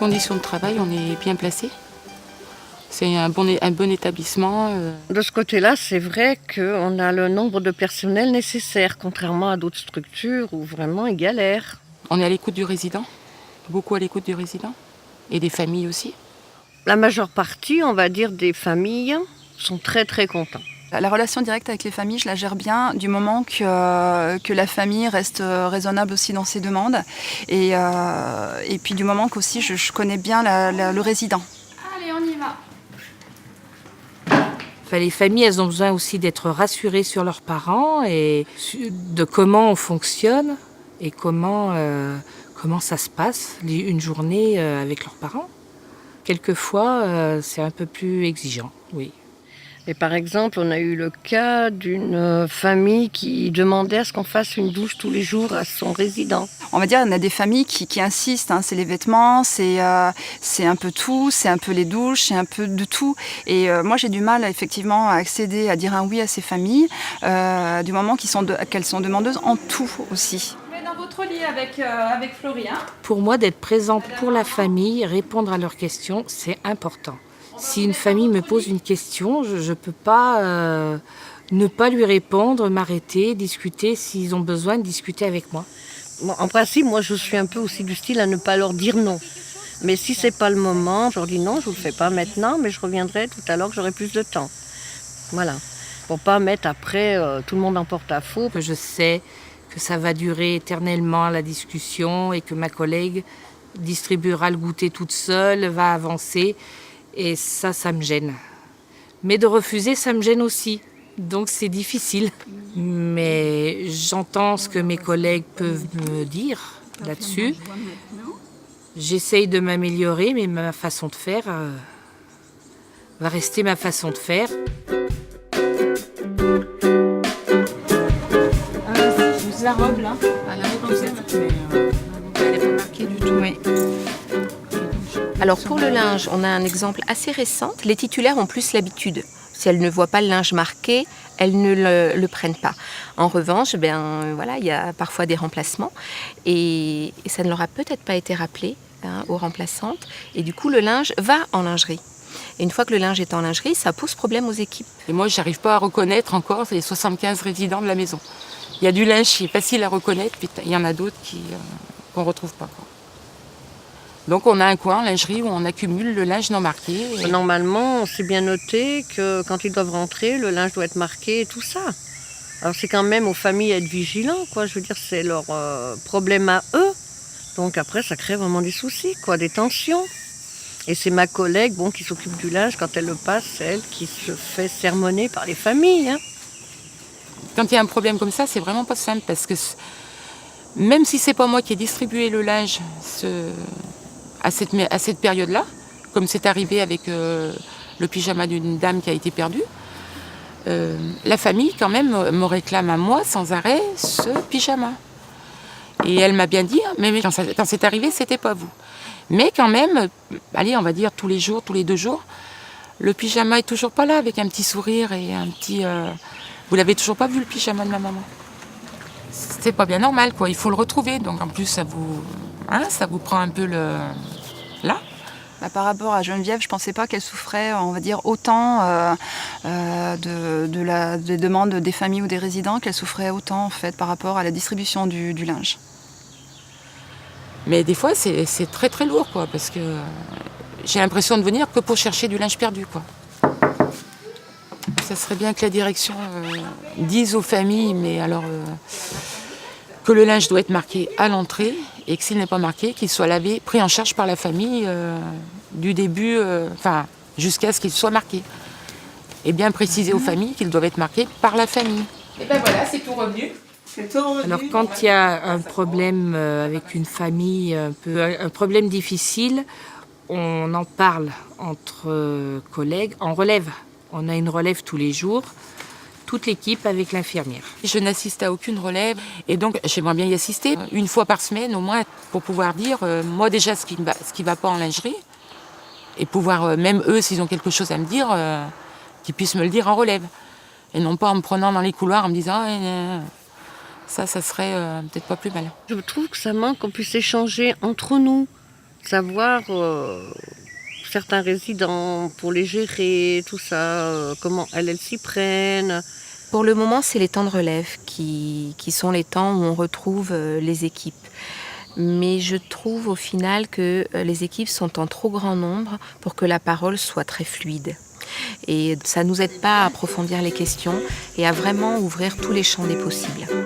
conditions de travail, on est bien placé. C'est un bon établissement. De ce côté-là, c'est vrai qu'on a le nombre de personnel nécessaire, contrairement à d'autres structures où vraiment ils galèrent. On est à l'écoute du résident, beaucoup à l'écoute du résident, et des familles aussi. La majeure partie, on va dire, des familles sont très très contents. La relation directe avec les familles, je la gère bien du moment que la famille reste raisonnable aussi dans ses demandes. Et puis du moment qu'aussi je connais bien le résident. Allez, on y va. Les familles, elles ont besoin aussi d'être rassurées sur leurs parents et de comment on fonctionne et comment ça se passe une journée avec leurs parents. Quelquefois, c'est un peu plus exigeant, oui. Et par exemple, on a eu le cas d'une famille qui demandait à ce qu'on fasse une douche tous les jours à son résident. On va dire qu'on a des familles qui insistent, hein, c'est les vêtements, c'est un peu tout, c'est un peu les douches, c'est un peu de tout. Et moi j'ai du mal effectivement à accéder, à dire un oui à ces familles, du moment qu'elles sont demandeuses en tout aussi. Vous êtes dans votre lit avec Florian. Pour moi, d'être présente pour la famille, répondre à leurs questions, c'est important. Si une famille me pose une question, je ne peux pas ne pas lui répondre, m'arrêter, discuter s'ils ont besoin de discuter avec moi. Bon, en principe, moi je suis un peu aussi du style à ne pas leur dire non. Mais si c'est pas le moment, je leur dis non, je vous le fais pas maintenant, mais je reviendrai tout à l'heure que j'aurai plus de temps. Voilà. Pour pas mettre après tout le monde en porte-à-faux. Je sais que ça va durer éternellement la discussion et que ma collègue distribuera le goûter toute seule, va avancer. Et ça me gêne. Mais de refuser, ça me gêne aussi. Donc c'est difficile. Mais j'entends ce que mes collègues peuvent me dire là-dessus. J'essaye de m'améliorer, mais ma façon de faire va rester ma façon de faire. C'est la robe là. La robe, elle n'est pas marquée du tout. Oui. Alors pour le linge, on a un exemple assez récent. Les titulaires ont plus l'habitude. Si elles ne voient pas le linge marqué, elles ne le prennent pas. En revanche, il y a parfois des remplacements et ça ne leur a peut-être pas été rappelé aux remplaçantes. Et du coup, le linge va en lingerie. Et une fois que le linge est en lingerie, ça pose problème aux équipes. Et moi, je n'arrive pas à reconnaître encore les 75 résidents de la maison. Il y a du linge qui est facile à reconnaître, puis il y en a d'autres qu'on ne retrouve pas. Donc on a un coin, lingerie, où on accumule le linge non marqué. Normalement, c'est bien noté que quand ils doivent rentrer, le linge doit être marqué et tout ça. Alors c'est quand même aux familles à être vigilants, quoi. Je veux dire, c'est leur problème à eux. Donc après, ça crée vraiment des soucis, quoi, des tensions. Et c'est ma collègue qui s'occupe du linge, quand elle le passe, c'est elle qui se fait sermonner par les familles. Hein. Quand il y a un problème comme ça, c'est vraiment pas simple, parce que même si c'est pas moi qui ai distribué le linge à cette période-là, comme c'est arrivé avec le pyjama d'une dame qui a été perdue, la famille quand même me réclame à moi sans arrêt ce pyjama. Et elle m'a bien dit, mais quand c'est arrivé, c'était pas vous. Mais quand même, allez, on va dire tous les jours, tous les 2 jours, le pyjama est toujours pas là, avec un petit sourire et un petit... Vous l'avez toujours pas vu, le pyjama de ma maman. C'est pas bien normal, quoi. Il faut le retrouver. Donc en plus, ça vous prend un peu là. Par rapport à Geneviève, je pensais pas qu'elle souffrait, on va dire, autant des demandes des familles ou des résidents, qu'elle souffrait autant en fait par rapport à la distribution du linge. Mais des fois, c'est très très lourd, quoi, parce que j'ai l'impression de venir que pour chercher du linge perdu, quoi. Ça serait bien que la direction dise aux familles, mais alors que le linge doit être marqué à l'entrée et que s'il n'est pas marqué, qu'il soit lavé, pris en charge par la famille du début, jusqu'à ce qu'il soit marqué. Et bien préciser aux familles qu'ils doivent être marqués par la famille. Et ben voilà, c'est tout revenu. Alors quand il y a un problème avec une famille, un problème difficile, on en parle entre collègues, en relève. On a une relève tous les jours, toute l'équipe avec l'infirmière. Je n'assiste à aucune relève et donc j'aimerais bien y assister une fois par semaine au moins pour pouvoir dire moi déjà ce qui va pas en lingerie et pouvoir même eux s'ils ont quelque chose à me dire qu'ils puissent me le dire en relève et non pas en me prenant dans les couloirs en me disant ça serait peut-être pas plus mal. Je trouve que ça manque qu'on puisse échanger entre nous. savoir certains résidents pour les gérer, tout ça, comment elles s'y prennent. Pour le moment, c'est les temps de relève qui sont les temps où on retrouve les équipes. Mais je trouve au final que les équipes sont en trop grand nombre pour que la parole soit très fluide. Et ça ne nous aide pas à approfondir les questions et à vraiment ouvrir tous les champs des possibles.